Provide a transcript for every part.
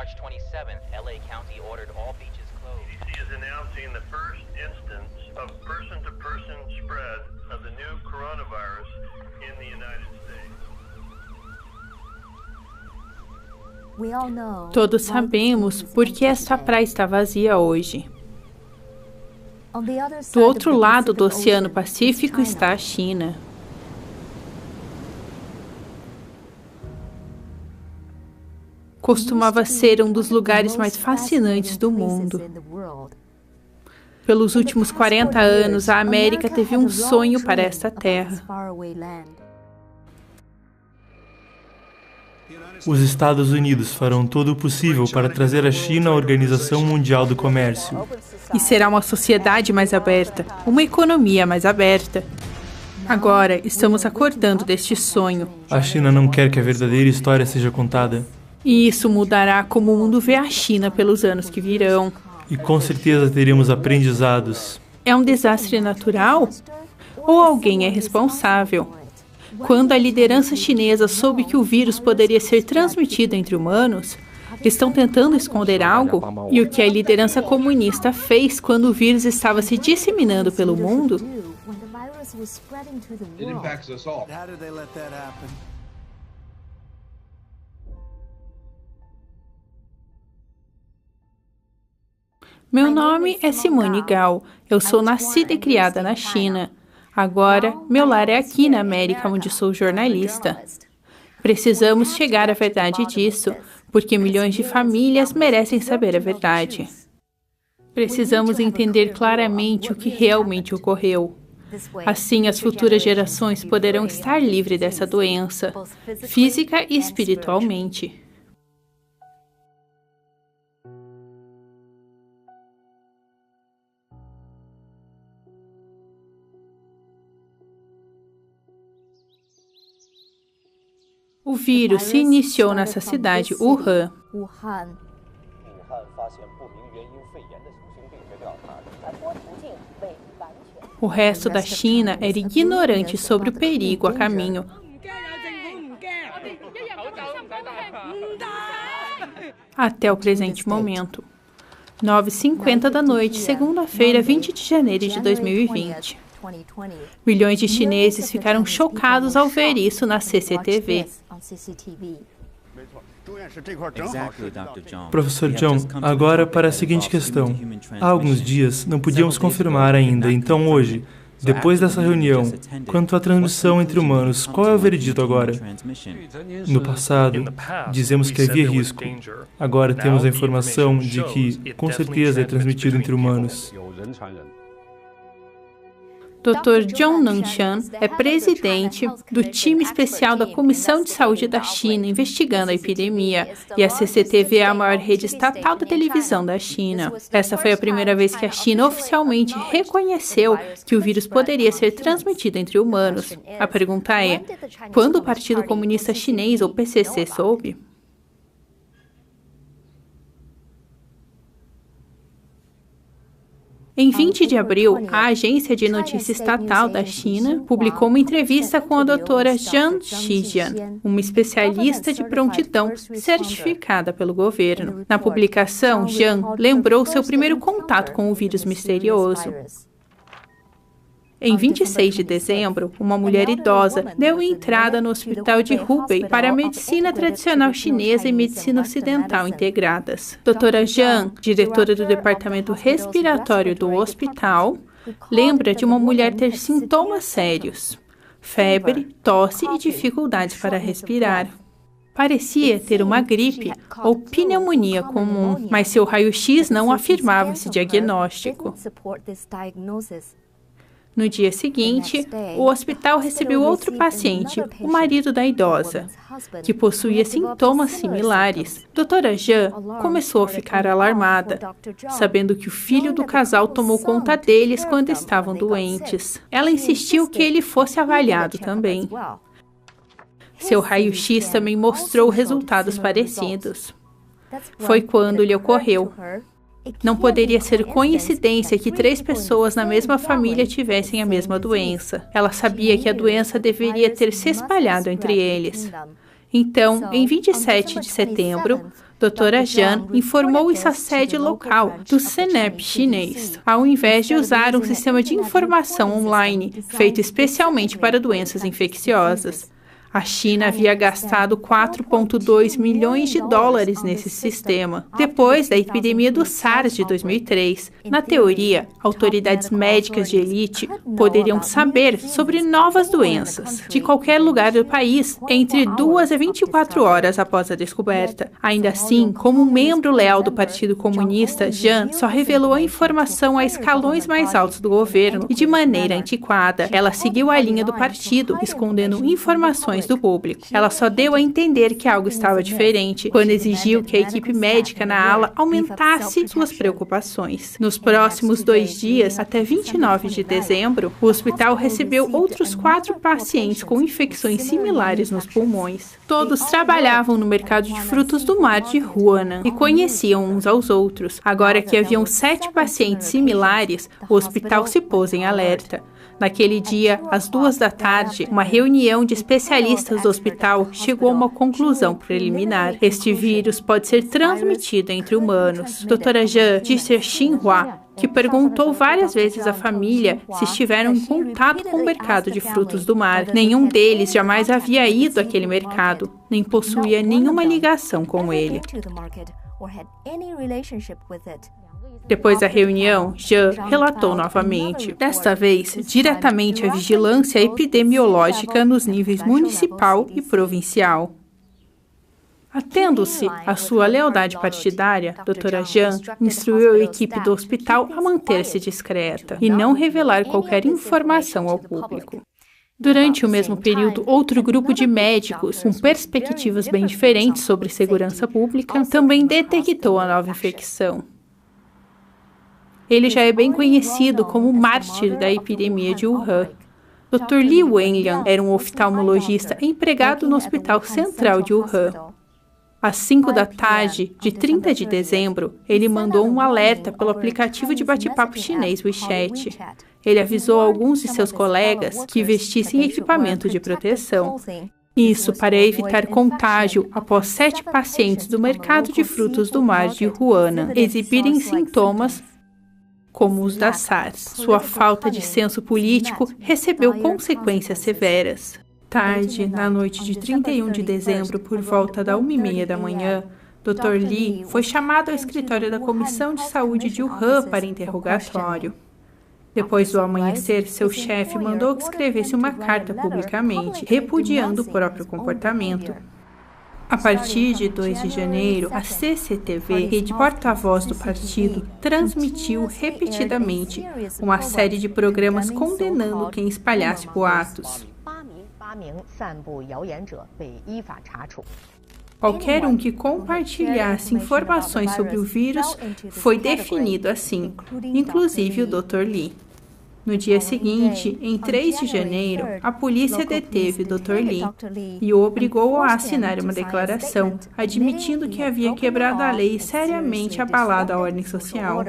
March 27th, LA County ordered all beaches closed. CDC is announcing the first instance of person-to-person spread of the new coronavirus in the United States. Todos sabemos por que esta praia está vazia hoje. Do outro lado do Oceano Pacífico está a China. Costumava ser um dos lugares mais fascinantes do mundo. Pelos últimos 40 anos, a América teve um sonho para esta terra. Os Estados Unidos farão todo o possível para trazer a China à Organização Mundial do Comércio. E será uma sociedade mais aberta, uma economia mais aberta. Agora, estamos acordando deste sonho. A China não quer que a verdadeira história seja contada. E isso mudará como o mundo vê a China pelos anos que virão. E com certeza teremos aprendizados. É um desastre natural? Ou alguém é responsável? Quando a liderança chinesa soube que o vírus poderia ser transmitido entre humanos, estão tentando esconder algo? E o que a liderança comunista fez quando o vírus estava se disseminando pelo mundo? Meu nome é Simone Gao. Eu sou nascida e criada na China. Agora, meu lar é aqui na América, onde sou jornalista. Precisamos chegar à verdade disso, porque milhões de famílias merecem saber a verdade. Precisamos entender claramente o que realmente ocorreu. Assim, as futuras gerações poderão estar livres dessa doença, física e espiritualmente. O vírus se iniciou nessa cidade, Wuhan. O resto da China era ignorante sobre o perigo a caminho. Até o presente momento. 9h50 da noite, segunda-feira, 20 de janeiro de 2020. Milhões de chineses ficaram chocados ao ver isso na CCTV. Professor John, agora para a seguinte questão. Há alguns dias não podíamos confirmar ainda, então hoje, depois dessa reunião, quanto à transmissão entre humanos, qual é o veredito agora? No passado, dizemos que havia risco. Agora temos a informação de que, com certeza, é transmitido entre humanos. Dr. John Nanshan é presidente do time especial da Comissão de Saúde da China investigando a epidemia, e a CCTV é a maior rede estatal da televisão da China. Essa foi a primeira vez que a China oficialmente reconheceu que o vírus poderia ser transmitido entre humanos. A pergunta é, quando o Partido Comunista Chinês, ou PCC, soube? Em 20 de abril, a agência de notícia estatal da China publicou uma entrevista com a doutora Zhang Xijian, uma especialista de prontidão certificada pelo governo. Na publicação, Zhang lembrou seu primeiro contato com o vírus misterioso. Em 26 de dezembro, uma mulher idosa deu entrada no hospital de Hubei para a medicina tradicional chinesa e medicina ocidental integradas. Doutora Zhang, diretora do departamento respiratório do hospital, lembra de uma mulher ter sintomas sérios: febre, tosse e dificuldades para respirar. Parecia ter uma gripe ou pneumonia comum, mas seu raio-x não afirmava esse diagnóstico. No dia seguinte, o hospital recebeu outro paciente, o marido da idosa, que possuía sintomas similares. Doutora Zhang começou a ficar alarmada, sabendo que o filho do casal tomou conta deles quando estavam doentes. Ela insistiu que ele fosse avaliado também. Seu raio-x também mostrou resultados parecidos. Foi quando lhe ocorreu. Não poderia ser coincidência que 3 pessoas na mesma família tivessem a mesma doença. Ela sabia que a doença deveria ter se espalhado entre eles. Então, em 27 de setembro, Doutora Zhan informou isso à sede local do CNEP chinês, ao invés de usar um sistema de informação online feito especialmente para doenças infecciosas. A China havia gastado 4,2 milhões de dólares nesse sistema, depois da epidemia do SARS de 2003. Na teoria, autoridades médicas de elite poderiam saber sobre novas doenças de qualquer lugar do país entre 2 a 24 horas após a descoberta. Ainda assim, como um membro leal do Partido Comunista, Zhan só revelou a informação a escalões mais altos do governo e de maneira antiquada. Ela seguiu a linha do partido, escondendo informações do público. Ela só deu a entender que algo estava diferente quando exigiu que a equipe médica na ala aumentasse suas preocupações. Nos próximos 2 dias, até 29 de dezembro, o hospital recebeu outros 4 pacientes com infecções similares nos pulmões. Todos trabalhavam no mercado de frutos do mar de Huanan e conheciam uns aos outros. Agora que haviam 7 pacientes similares, o hospital se pôs em alerta. Naquele dia, às 2 da tarde, uma reunião de especialistas do hospital chegou a uma conclusão preliminar. Este vírus pode ser transmitido entre humanos. Doutora Zhan disse a Xinhua que perguntou várias vezes à família se estiveram em contato com o mercado de frutos do mar. Nenhum deles jamais havia ido àquele mercado, nem possuía nenhuma ligação com ele. Depois da reunião, Zhan relatou novamente, desta vez diretamente à vigilância epidemiológica nos níveis municipal e provincial. Atendo-se à sua lealdade partidária, doutora Zhan instruiu a equipe do hospital a manter-se discreta e não revelar qualquer informação ao público. Durante o mesmo período, outro grupo de médicos, com perspectivas bem diferentes sobre segurança pública, também detectou a nova infecção. Ele já é bem conhecido como mártir da epidemia de Wuhan. Dr. Li Wenliang era um oftalmologista empregado no Hospital Central de Wuhan. Às 5 da tarde de 30 de dezembro, ele mandou um alerta pelo aplicativo de bate-papo chinês WeChat. Ele avisou alguns de seus colegas que vestissem equipamento de proteção. Isso para evitar contágio após 7 pacientes do mercado de frutos do mar de Huanan exibirem sintomas como os da SARS. Sua falta de senso político recebeu consequências severas. Tarde, na noite de 31 de dezembro, por volta da 1h30 da manhã, Dr. Li foi chamado ao escritório da Comissão de Saúde de Wuhan para interrogatório. Depois do amanhecer, seu chefe mandou que escrevesse uma carta publicamente, repudiando o próprio comportamento. A partir de 2 de janeiro, a CCTV, rede porta-voz do partido, transmitiu repetidamente uma série de programas condenando quem espalhasse boatos. Qualquer um que compartilhasse informações sobre o vírus foi definido assim, inclusive o Dr. Li. No dia seguinte, em 3 de janeiro, a polícia deteve Dr. Li e o obrigou a assinar uma declaração, admitindo que havia quebrado a lei e seriamente abalado a ordem social.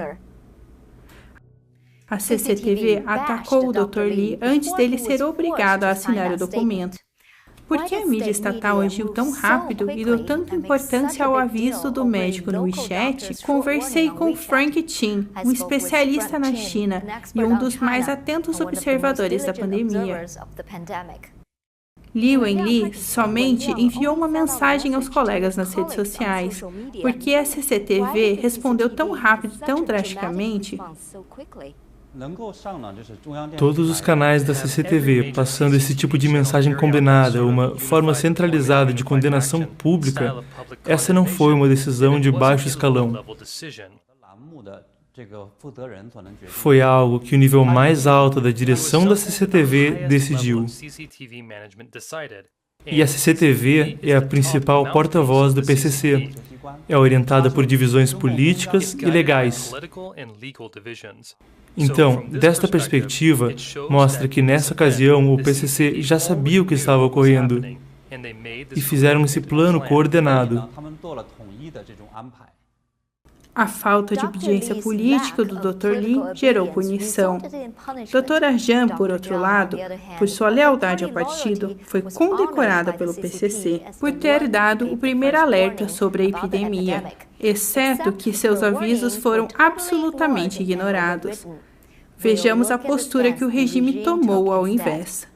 A CCTV atacou o Dr. Li antes dele ser obrigado a assinar o documento. Por que a mídia estatal agiu tão rápido e deu tanta importância ao aviso do médico no WeChat? Conversei com Frank Chin, um especialista na China e um dos mais atentos observadores da pandemia. Li Wenli somente enviou uma mensagem aos colegas nas redes sociais. Por que a CCTV respondeu tão rápido e tão drasticamente? Todos os canais da CCTV passando esse tipo de mensagem combinada, uma forma centralizada de condenação pública, essa não foi uma decisão de baixo escalão. Foi algo que o nível mais alto da direção da CCTV decidiu. E a CCTV é a principal porta-voz do PCC. É orientada por divisões políticas e legais. Então, desta perspectiva, mostra que nessa ocasião o PCC já sabia o que estava ocorrendo e fizeram esse plano coordenado. A falta de obediência política do Dr. Li gerou punição. Dra. Zhang, por outro lado, por sua lealdade ao partido, foi condecorada pelo PCC por ter dado o primeiro alerta sobre a epidemia, exceto que seus avisos foram absolutamente ignorados. Vejamos a postura que o regime tomou ao invés.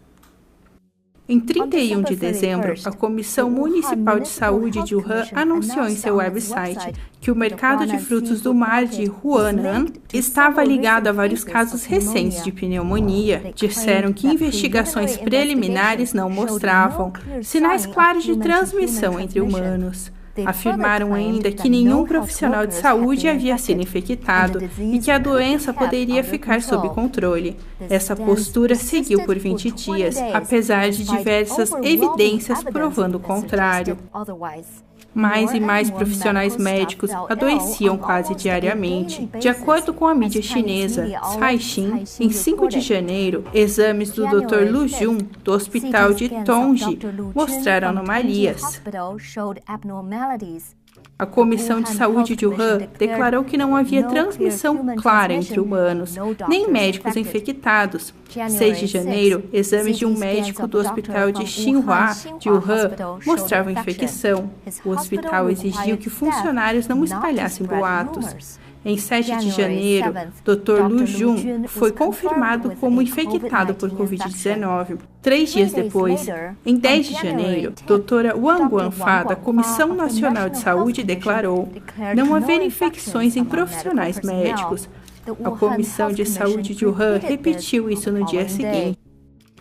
Em 31 de dezembro, a Comissão Municipal de Saúde de Wuhan anunciou em seu website que o mercado de frutos do mar de Huanan estava ligado a vários casos recentes de pneumonia. Disseram que investigações preliminares não mostravam sinais claros de transmissão entre humanos. Afirmaram ainda que nenhum profissional de saúde havia sido infectado e que a doença poderia ficar sob controle. Essa postura seguiu por 20 dias, apesar de diversas evidências provando o contrário. Mais e mais profissionais médicos adoeciam quase diariamente. De acordo com a mídia chinesa Caixin, em 5 de janeiro, exames do Dr. Lu Jun, do hospital de Tongji, mostraram anomalias. A Comissão de Saúde de Wuhan declarou que não havia transmissão clara entre humanos, nem médicos infectados. 6 de janeiro, exames de um médico do hospital de Xinhua, de Wuhan, mostravam infecção. O hospital exigiu que funcionários não espalhassem boatos. Em 7 de janeiro, Dr. Lu Jun foi confirmado como infectado por Covid-19. 3 dias depois, em 10 de janeiro, Dra. Wang Guanfa, da Comissão Nacional de Saúde, declarou não haver infecções em profissionais médicos. A Comissão de Saúde de Wuhan repetiu isso no dia seguinte.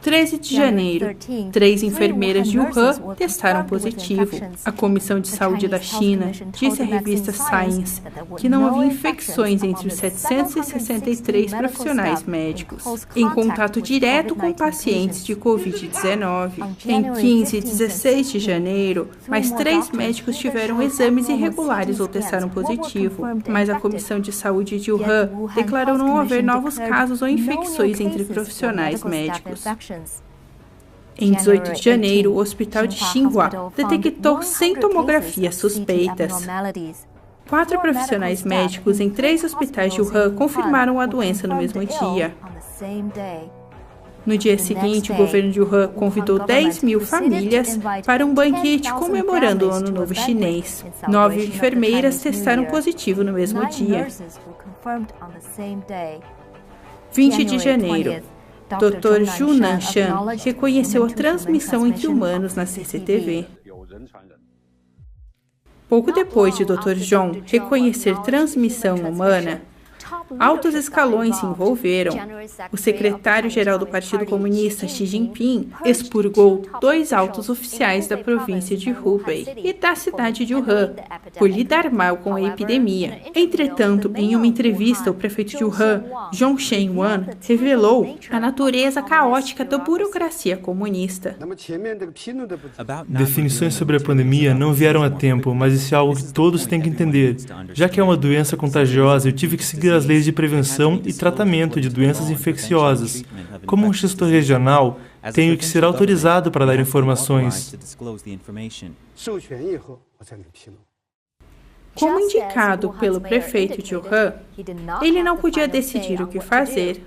13 de janeiro, 3 enfermeiras de Wuhan testaram positivo. A Comissão de Saúde da China disse à revista Science que não havia infecções entre os 763 profissionais médicos em contato direto com pacientes de Covid-19. Em 15 e 16 de janeiro, mais 3 médicos tiveram exames irregulares ou testaram positivo, mas a Comissão de Saúde de Wuhan declarou não haver novos casos ou infecções entre profissionais médicos. Em 18 de janeiro, o hospital de Xinhua detectou 100 tomografias suspeitas. 4 profissionais médicos em 3 hospitais de Wuhan confirmaram a doença no mesmo dia. No dia seguinte, o governo de Wuhan convidou 10.000 famílias para um banquete comemorando o Ano Novo Chinês. 9 enfermeiras testaram positivo no mesmo dia. 20 de janeiro. Dr. Zhu Nanshan reconheceu a transmissão entre humanos na CCTV. Pouco depois de Dr. Zhong reconhecer transmissão humana, altos escalões se envolveram. O secretário-geral do Partido Comunista, Xi Jinping, expurgou 2 altos oficiais da província de Hubei e da cidade de Wuhan por lidar mal com a epidemia. Entretanto, em uma entrevista, o prefeito de Wuhan, Zhong Shenwan, revelou a natureza caótica da burocracia comunista. Definições sobre a pandemia não vieram a tempo, mas isso é algo que todos têm que entender. Já que é uma doença contagiosa, eu tive que seguir as leis de prevenção e tratamento de doenças infecciosas. Como um gestor regional, tenho que ser autorizado para dar informações. Como indicado pelo prefeito de Wuhan, ele não podia decidir o que fazer.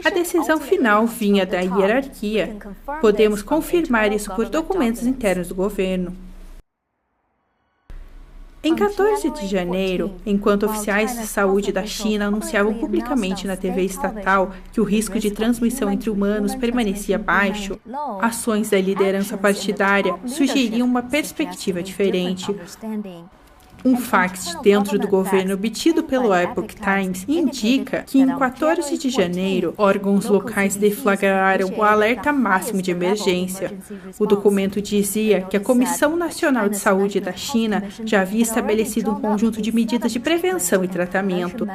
A decisão final vinha da hierarquia. Podemos confirmar isso por documentos internos do governo. Em 14 de janeiro, enquanto oficiais de saúde da China anunciavam publicamente na TV estatal que o risco de transmissão entre humanos permanecia baixo, ações da liderança partidária sugeriam uma perspectiva diferente. Um fax de dentro do governo obtido pelo Epoch Times indica que em 14 de janeiro, órgãos locais deflagraram o alerta máximo de emergência. O documento dizia que a Comissão Nacional de Saúde da China já havia estabelecido um conjunto de medidas de prevenção e tratamento.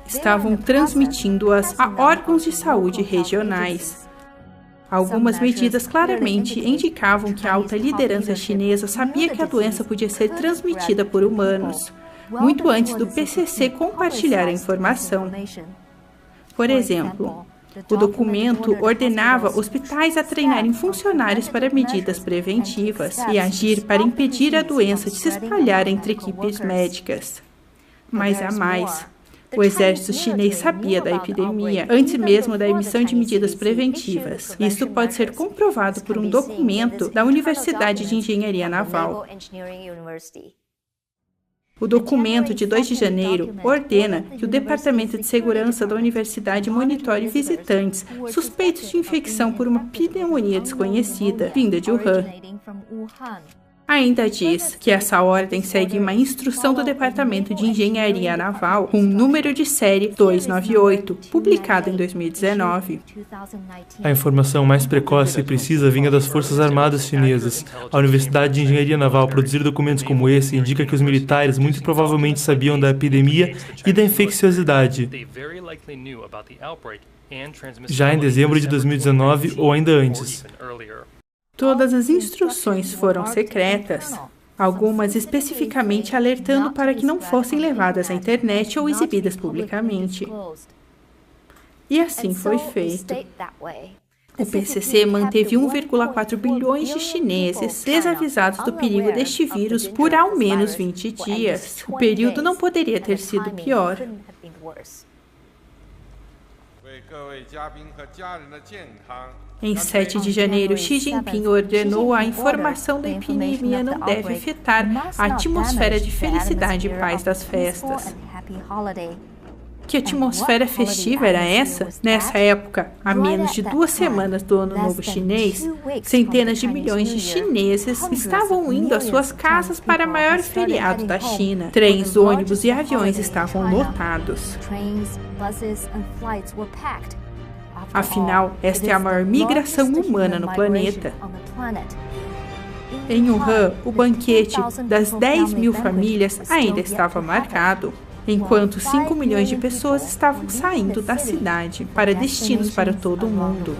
Estavam transmitindo-as a órgãos de saúde regionais. Algumas medidas claramente indicavam que a alta liderança chinesa sabia que a doença podia ser transmitida por humanos, muito antes do PCC compartilhar a informação. Por exemplo, o documento ordenava hospitais a treinarem funcionários para medidas preventivas e agir para impedir a doença de se espalhar entre equipes médicas. Mas há mais. O exército chinês sabia da epidemia antes mesmo da emissão de medidas preventivas. Isso pode ser comprovado por um documento da Universidade de Engenharia Naval. O documento de 2 de janeiro ordena que o Departamento de Segurança da Universidade monitore visitantes suspeitos de infecção por uma pneumonia desconhecida, vinda de Wuhan. Ainda diz que essa ordem segue uma instrução do Departamento de Engenharia Naval com o número de série 298, publicado em 2019. A informação mais precoce e precisa vinha das Forças Armadas chinesas. A Universidade de Engenharia Naval produzir documentos como esse indica que os militares muito provavelmente sabiam da epidemia e da infecciosidade, já em dezembro de 2019 ou ainda antes. Todas as instruções foram secretas, algumas especificamente alertando para que não fossem levadas à internet ou exibidas publicamente. E assim foi feito. O PCC manteve 1,4 bilhões de chineses desavisados do perigo deste vírus por ao menos 20 dias. O período não poderia ter sido pior. Em 7 de janeiro, Xi Jinping ordenou a informação da epidemia não deve afetar a atmosfera de felicidade e paz das festas. Que atmosfera festiva era essa? Nessa época, a menos de 2 semanas do Ano Novo Chinês, centenas de milhões de chineses estavam indo às suas casas para o maior feriado da China. Trens, ônibus e aviões estavam lotados. Afinal, esta é a maior migração humana no planeta. Em Wuhan, o banquete das 10 mil famílias ainda estava marcado, enquanto 5 milhões de pessoas estavam saindo da cidade para destinos para todo o mundo.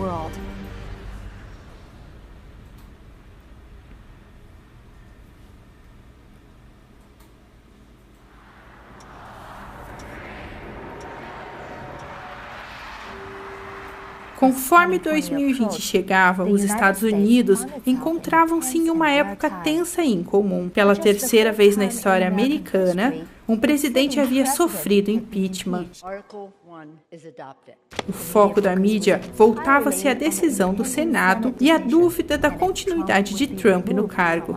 Conforme 2020 chegava, os Estados Unidos encontravam-se em uma época tensa e incomum. Pela 3ª vez na história americana, um presidente havia sofrido impeachment. O foco da mídia voltava-se à decisão do Senado e à dúvida da continuidade de Trump no cargo.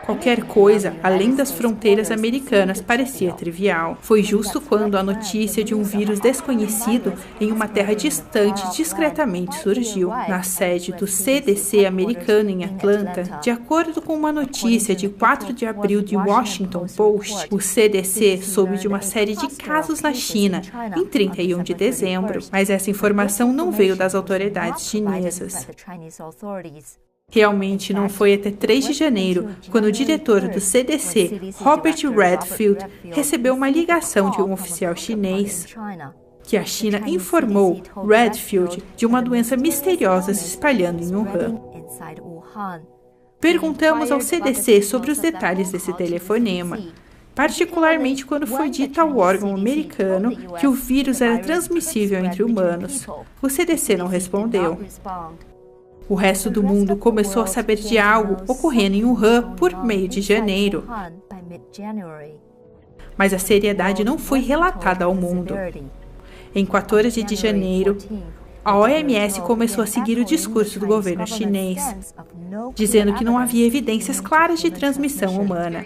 Qualquer coisa, além das fronteiras americanas, parecia trivial. Foi justo quando a notícia de um vírus desconhecido em uma terra distante discretamente surgiu. Na sede do CDC americano em Atlanta, de acordo com uma notícia de 4 de abril de Washington Post, o CDC soube de uma série de casos na China em 31 de dezembro, mas essa informação não veio das autoridades chinesas. Realmente não foi até 3 de janeiro, quando o diretor do CDC, Robert Redfield, recebeu uma ligação de um oficial chinês, que a China informou Redfield de uma doença misteriosa se espalhando em Wuhan. Perguntamos ao CDC sobre os detalhes desse telefonema, particularmente quando foi dito ao órgão americano que o vírus era transmissível entre humanos. O CDC não respondeu. O resto do mundo começou a saber de algo ocorrendo em Wuhan por meio de janeiro. Mas a seriedade não foi relatada ao mundo. Em 14 de janeiro, a OMS começou a seguir o discurso do governo chinês, dizendo que não havia evidências claras de transmissão humana.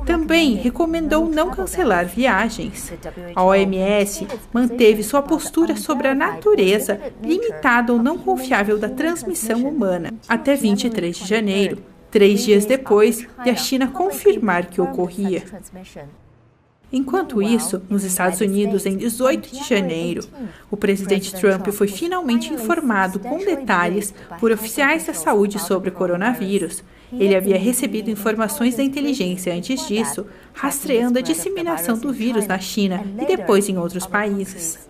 Também recomendou não cancelar viagens. A OMS manteve sua postura sobre a natureza limitada ou não confiável da transmissão humana até 23 de janeiro, 3 dias depois de a China confirmar que ocorria. Enquanto isso, nos Estados Unidos, em 18 de janeiro, o presidente Trump foi finalmente informado com detalhes por oficiais da saúde sobre o coronavírus. Ele havia recebido informações da inteligência antes disso, rastreando a disseminação do vírus na China e depois em outros países.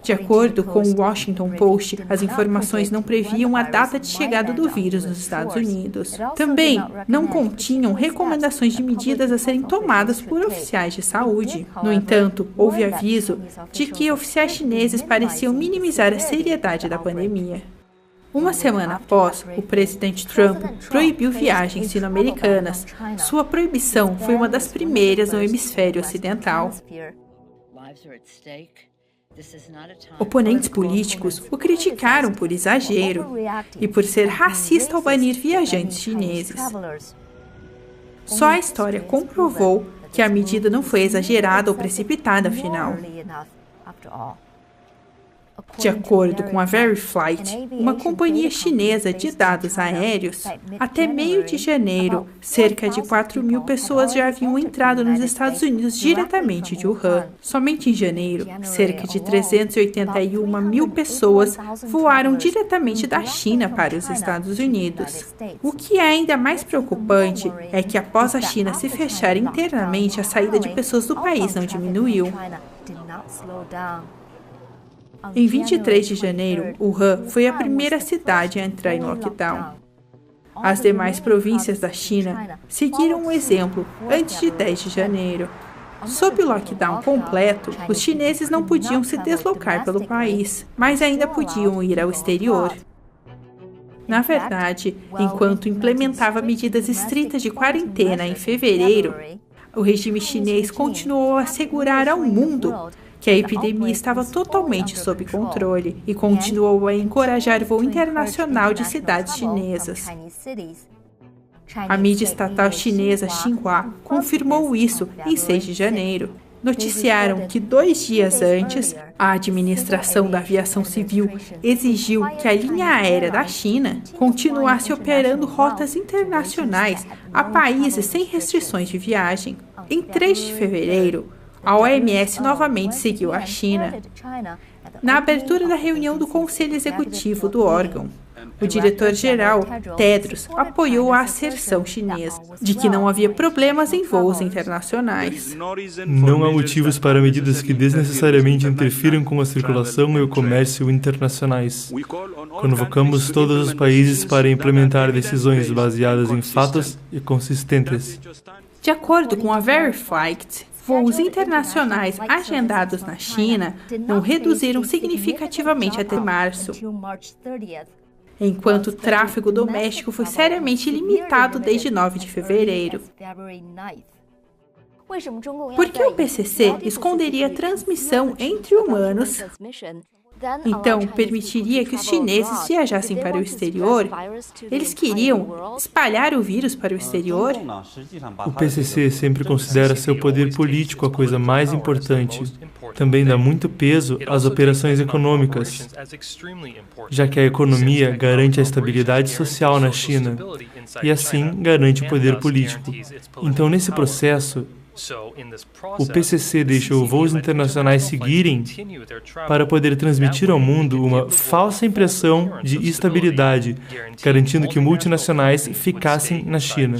De acordo com o Washington Post, as informações não previam a data de chegada do vírus nos Estados Unidos. Também não continham recomendações de medidas a serem tomadas por oficiais de saúde. No entanto, houve aviso de que oficiais chineses pareciam minimizar a seriedade da pandemia. Uma semana após, o presidente Trump proibiu viagens sino-americanas. Sua proibição foi uma das primeiras no hemisfério ocidental. Oponentes políticos o criticaram por exagero e por ser racista ao banir viajantes chineses. Só a história comprovou que a medida não foi exagerada ou precipitada, afinal. De acordo com a Veriflight, uma companhia chinesa de dados aéreos, até meio de janeiro, cerca de 4.000 pessoas já haviam entrado nos Estados Unidos diretamente de Wuhan. Somente em janeiro, cerca de 381.000 pessoas voaram diretamente da China para os Estados Unidos. O que é ainda mais preocupante é que após a China se fechar internamente, a saída de pessoas do país não diminuiu. Em 23 de janeiro, Wuhan foi a primeira cidade a entrar em lockdown. As demais províncias da China seguiram o exemplo antes de 10 de janeiro. Sob o lockdown completo, os chineses não podiam se deslocar pelo país, mas ainda podiam ir ao exterior. Na verdade, enquanto implementava medidas estritas de quarentena em fevereiro, o regime chinês continuou a assegurar ao mundo que a epidemia estava totalmente sob controle e continuou a encorajar voo internacional de cidades chinesas. A mídia estatal chinesa Xinhua confirmou isso em 6 de janeiro. Noticiaram que 2 dias antes, a administração da aviação civil exigiu que a linha aérea da China continuasse operando rotas internacionais a países sem restrições de viagem. Em 3 de fevereiro, a OMS novamente seguiu a China. Na abertura da reunião do Conselho Executivo do órgão, o diretor-geral, Tedros, apoiou a asserção chinesa de que não havia problemas em voos internacionais. Não há motivos para medidas que desnecessariamente interfiram com a circulação e o comércio internacionais. Convocamos todos os países para implementar decisões baseadas em fatos e consistentes. De acordo com a Veriflight, voos internacionais agendados na China não reduziram significativamente até março, enquanto o tráfego doméstico foi seriamente limitado desde 9 de fevereiro. Por que o PCC esconderia a transmissão entre humanos? Então, permitiria que os chineses viajassem para o exterior? Eles queriam espalhar o vírus para o exterior? O PCC sempre considera seu poder político a coisa mais importante. Também dá muito peso às operações econômicas, já que a economia garante a estabilidade social na China e, assim, garante o poder político. Então, nesse processo, o PCC deixou voos internacionais seguirem para poder transmitir ao mundo uma falsa impressão de estabilidade, garantindo que multinacionais ficassem na China.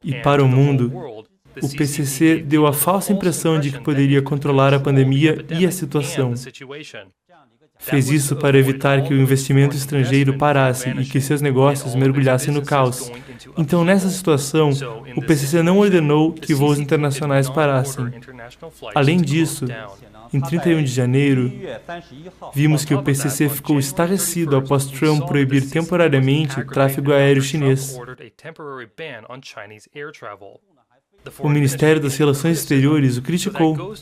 E para o mundo, o PCC deu a falsa impressão de que poderia controlar a pandemia e a situação. Fez isso para evitar que o investimento estrangeiro parasse e que seus negócios mergulhassem no caos. Então, nessa situação, o PCC não ordenou que voos internacionais parassem. Além disso, em 31 de janeiro, vimos que o PCC ficou estarrecido após Trump proibir temporariamente o tráfego aéreo chinês. O Ministério das Relações Exteriores o criticou.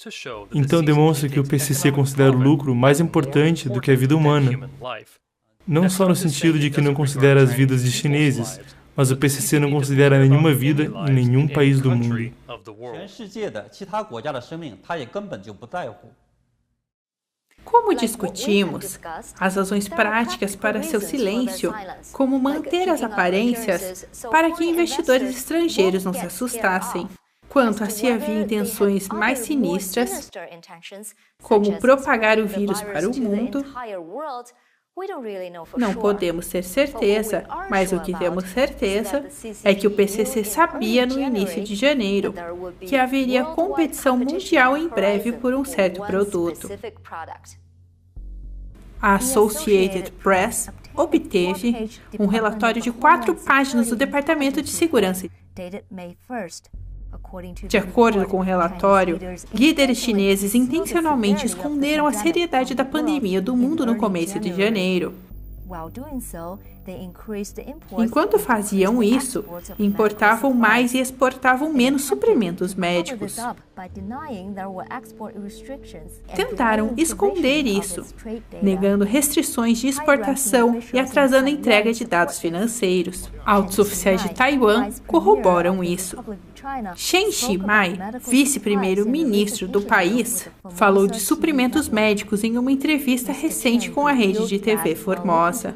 Então demonstra que o PCC considera o lucro mais importante do que a vida humana. Não só no sentido de que não considera as vidas de chineses, mas o PCC não considera nenhuma vida em nenhum país do mundo. Como discutimos, as razões práticas para seu silêncio, como manter as aparências para que investidores estrangeiros não se assustassem, quanto a se havia intenções mais sinistras, como propagar o vírus para o mundo, não podemos ter certeza, mas o que temos certeza é que o PCC sabia no início de janeiro que haveria competição mundial em breve por um certo produto. A Associated Press obteve um relatório de 4 páginas do Departamento de Segurança. De acordo com o relatório, líderes chineses intencionalmente esconderam a seriedade da pandemia do mundo no começo de janeiro. Enquanto faziam isso, importavam mais e exportavam menos suprimentos médicos. Tentaram esconder isso, negando restrições de exportação e atrasando a entrega de dados financeiros. Altos oficiais de Taiwan corroboram isso. Chen Shimai, vice-primeiro-ministro do país, falou de suprimentos médicos em uma entrevista recente com a rede de TV Formosa.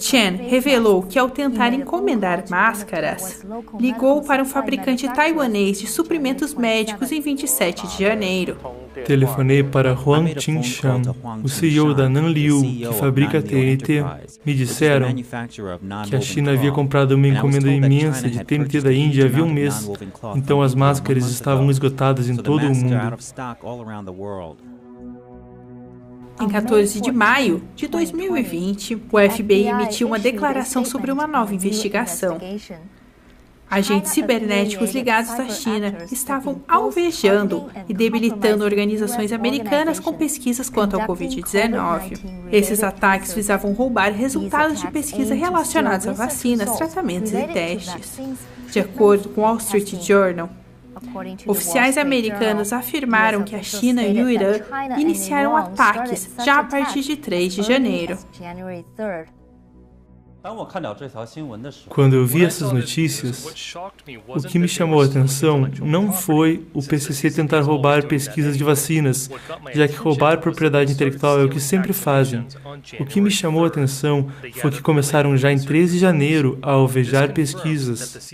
Chen revelou que, ao tentar encomendar máscaras, ligou para um fabricante taiwanês de suprimentos médicos em 27 de janeiro. Telefonei para Huang Qingshan, o CEO da Nanliu, que fabrica a TNT. Me disseram que a China havia comprado uma encomenda imensa de TNT da Índia havia um mês, então as máscaras estavam esgotadas em todo o mundo. Em 14 de maio de 2020, o FBI emitiu uma declaração sobre uma nova investigação. Agentes cibernéticos ligados à China estavam alvejando e debilitando organizações americanas com pesquisas quanto ao Covid-19. Esses ataques visavam roubar resultados de pesquisa relacionados a vacinas, tratamentos e testes. De acordo com o Wall Street Journal, oficiais americanos afirmaram que a China e o Irã iniciaram ataques já a partir de 3 de janeiro. Quando eu vi essas notícias, o que me chamou a atenção não foi o PCC tentar roubar pesquisas de vacinas, já que roubar propriedade intelectual é o que sempre fazem. O que me chamou a atenção foi que começaram já em 13 de janeiro a alvejar pesquisas.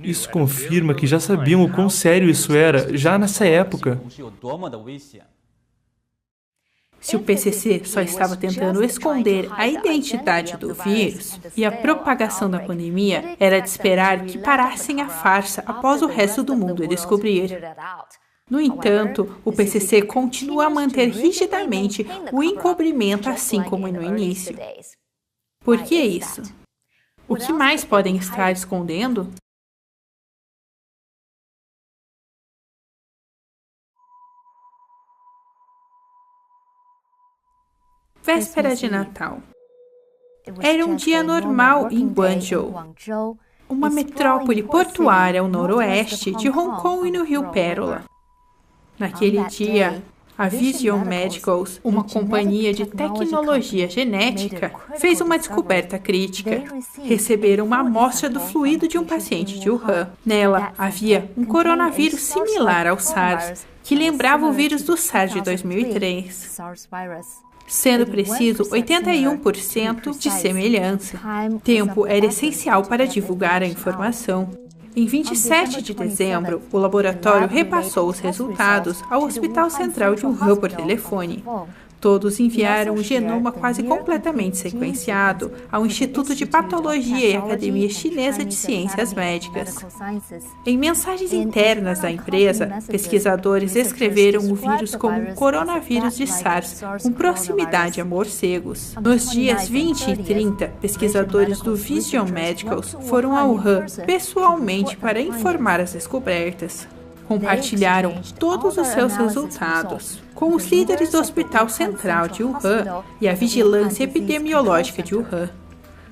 Isso confirma que já sabiam o quão sério isso era já nessa época. Se o PCC só estava tentando esconder a identidade do vírus e a propagação da pandemia, era de esperar que parassem a farsa após o resto do mundo descobrir. No entanto, o PCC continua a manter rigidamente o encobrimento, assim como no início. Por que isso? O que mais podem estar escondendo? Véspera de Natal. Era um dia normal em Guangzhou, uma metrópole portuária ao noroeste de Hong Kong e no Rio Pérola. Naquele dia, a Vision Medicals, uma companhia de tecnologia genética, fez uma descoberta crítica. Receberam uma amostra do fluido de um paciente de Wuhan. Nela havia um coronavírus similar ao SARS, que lembrava o vírus do SARS de 2003. Sendo preciso 81% de semelhança. Tempo era essencial para divulgar a informação. Em 27 de dezembro, o laboratório repassou os resultados ao Hospital Central de Wuhan por telefone. Todos enviaram um genoma quase completamente sequenciado ao Instituto de Patologia e Academia Chinesa de Ciências Médicas. Em mensagens internas da empresa, pesquisadores descreveram o vírus como um coronavírus de SARS com proximidade a morcegos. Nos dias 20 e 30, pesquisadores do Vision Medicals foram a Wuhan pessoalmente para informar as descobertas. Compartilharam todos os seus resultados com os líderes do Hospital Central de Wuhan e a Vigilância Epidemiológica de Wuhan.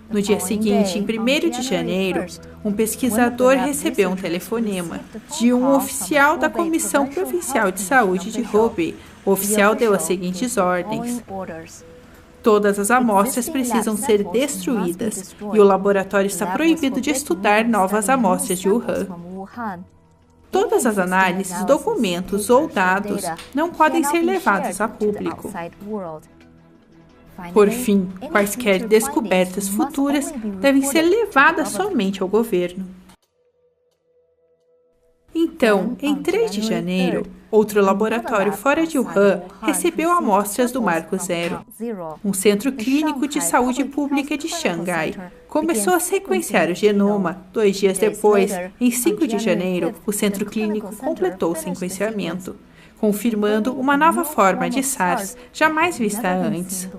No dia seguinte, em 1º de janeiro, um pesquisador recebeu um telefonema de um oficial da Comissão Provincial de Saúde de Hubei. O oficial deu as seguintes ordens: todas as amostras precisam ser destruídas e o laboratório está proibido de estudar novas amostras de Wuhan. Todas as análises, documentos ou dados não podem ser levados a público. Por fim, quaisquer descobertas futuras devem ser levadas somente ao governo. Então, em 3 de janeiro, outro laboratório fora de Wuhan recebeu amostras do Marco Zero, um centro clínico de saúde pública de Xangai. Começou a sequenciar o genoma. 2 dias depois, em 5 de janeiro, o centro clínico completou o sequenciamento, confirmando uma nova forma de SARS jamais vista antes.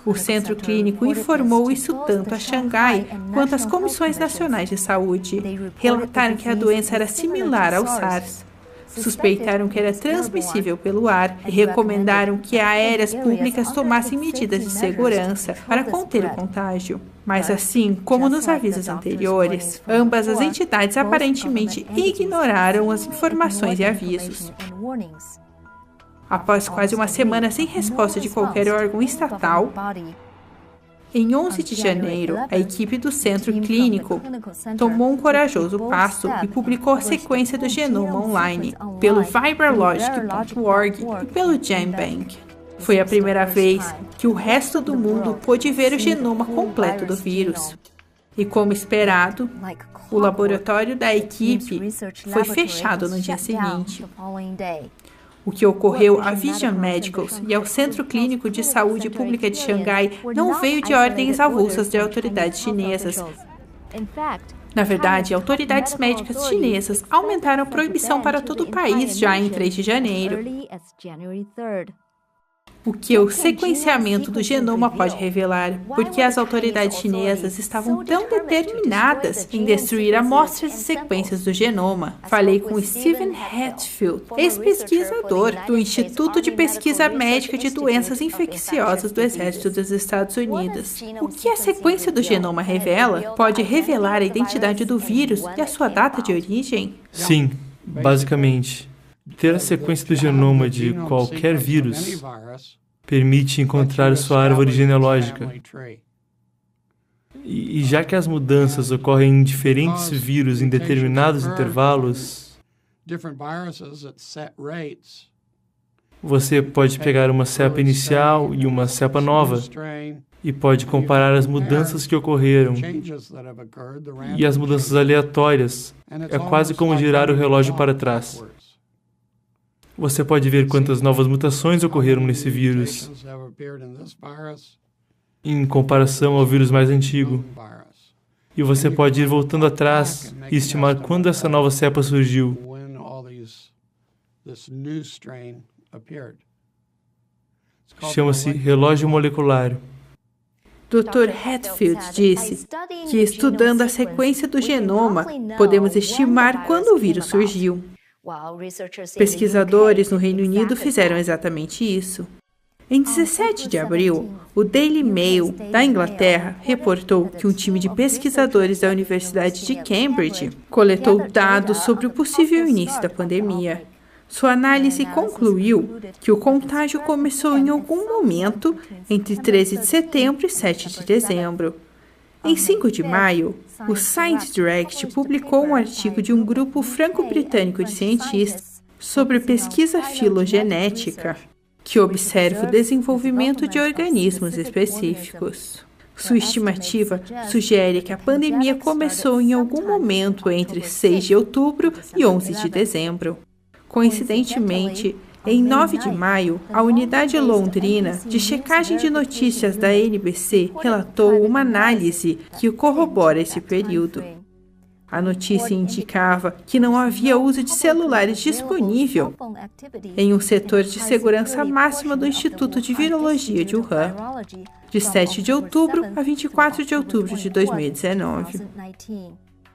O centro clínico informou isso tanto a Xangai quanto às comissões nacionais de saúde. Relataram que a doença era similar ao SARS. suspeitaram que era transmissível pelo ar e recomendaram que aéreas públicas tomassem medidas de segurança para conter o contágio. Mas assim como nos avisos anteriores, ambas as entidades aparentemente ignoraram as informações e avisos. Após quase uma semana sem resposta de qualquer órgão estatal, em 11 de janeiro, a equipe do Centro Clínico tomou um corajoso passo e publicou a sequência do genoma online pelo viralogic.org e pelo GenBank. Foi a primeira vez que o resto do mundo pôde ver o genoma completo do vírus. E como esperado, o laboratório da equipe foi fechado no dia seguinte. O que ocorreu à Vision Medicals e ao Centro Clínico de Saúde Pública de Xangai não veio de ordens avulsas de autoridades chinesas. Na verdade, autoridades médicas chinesas aumentaram a proibição para todo o país já em 3 de janeiro. O que o sequenciamento do genoma pode revelar, porque as autoridades chinesas estavam tão determinadas em destruir amostras e sequências do genoma. Falei com Stephen Hatfield, ex-pesquisador do Instituto de Pesquisa Médica de Doenças Infecciosas do Exército dos Estados Unidos. O que a sequência do genoma revela pode revelar a identidade do vírus e a sua data de origem? Sim, basicamente. Ter a sequência do genoma de qualquer vírus permite encontrar sua árvore genealógica. E já que as mudanças ocorrem em diferentes vírus em determinados intervalos, você pode pegar uma cepa inicial e uma cepa nova e pode comparar as mudanças que ocorreram e as mudanças aleatórias. É quase como girar o relógio para trás. Você pode ver quantas novas mutações ocorreram nesse vírus em comparação ao vírus mais antigo. E você pode ir voltando atrás e estimar quando essa nova cepa surgiu. Chama-se relógio molecular. Dr. Hatfield disse que, estudando a sequência do genoma, podemos estimar quando o vírus surgiu. Pesquisadores no Reino Unido fizeram exatamente isso. Em 17 de abril, o Daily Mail, da Inglaterra, reportou que um time de pesquisadores da Universidade de Cambridge coletou dados sobre o possível início da pandemia. Sua análise concluiu que o contágio começou em algum momento entre 13 de setembro e 7 de dezembro. Em 5 de maio, o Science Direct publicou um artigo de um grupo franco-britânico de cientistas sobre pesquisa filogenética, que observa o desenvolvimento de organismos específicos. Sua estimativa sugere que a pandemia começou em algum momento entre 6 de outubro e 11 de dezembro. Coincidentemente, em 9 de maio, a unidade londrina de checagem de notícias da NBC relatou uma análise que corrobora esse período. A notícia indicava que não havia uso de celulares disponível em um setor de segurança máxima do Instituto de Virologia de Wuhan, de 7 de outubro a 24 de outubro de 2019.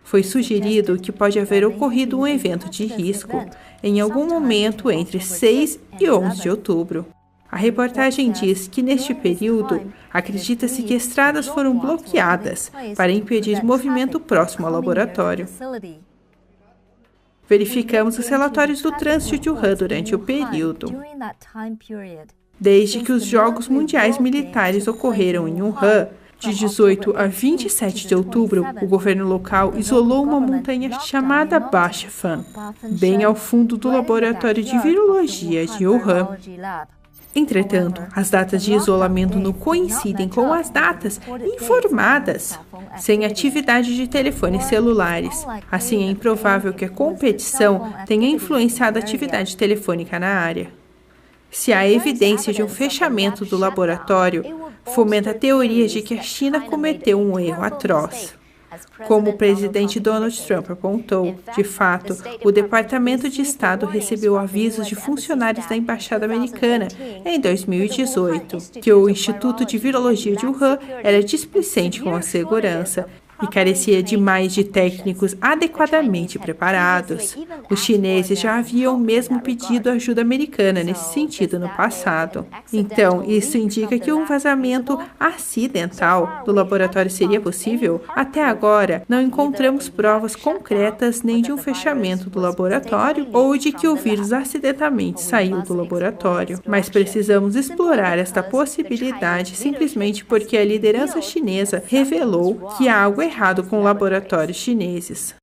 Foi sugerido que pode haver ocorrido um evento de risco em algum momento entre 6 e 11 de outubro. A reportagem diz que, neste período, acredita-se que estradas foram bloqueadas para impedir movimento próximo ao laboratório. Verificamos os relatórios do trânsito de Wuhan durante o período. Desde que os Jogos Mundiais Militares ocorreram em Wuhan, de 18 a 27 de outubro, o governo local isolou uma montanha chamada Bashafan, bem ao fundo do laboratório de virologia de Wuhan. Entretanto, as datas de isolamento não coincidem com as datas informadas, sem atividade de telefones celulares. Assim, é improvável que a competição tenha influenciado a atividade telefônica na área. Se há evidência de um fechamento do laboratório, fomenta teorias de que a China cometeu um erro atroz. Como o presidente Donald Trump apontou, de fato, o Departamento de Estado recebeu avisos de funcionários da Embaixada Americana em 2018 que o Instituto de Virologia de Wuhan era displicente com a segurança e carecia demais de técnicos adequadamente preparados. Os chineses já haviam mesmo pedido ajuda americana nesse sentido no passado. Então, isso indica que um vazamento acidental do laboratório seria possível? Até agora, não encontramos provas concretas nem de um fechamento do laboratório ou de que o vírus acidentalmente saiu do laboratório. Mas precisamos explorar esta possibilidade simplesmente porque a liderança chinesa revelou que há algo errado com laboratórios chineses.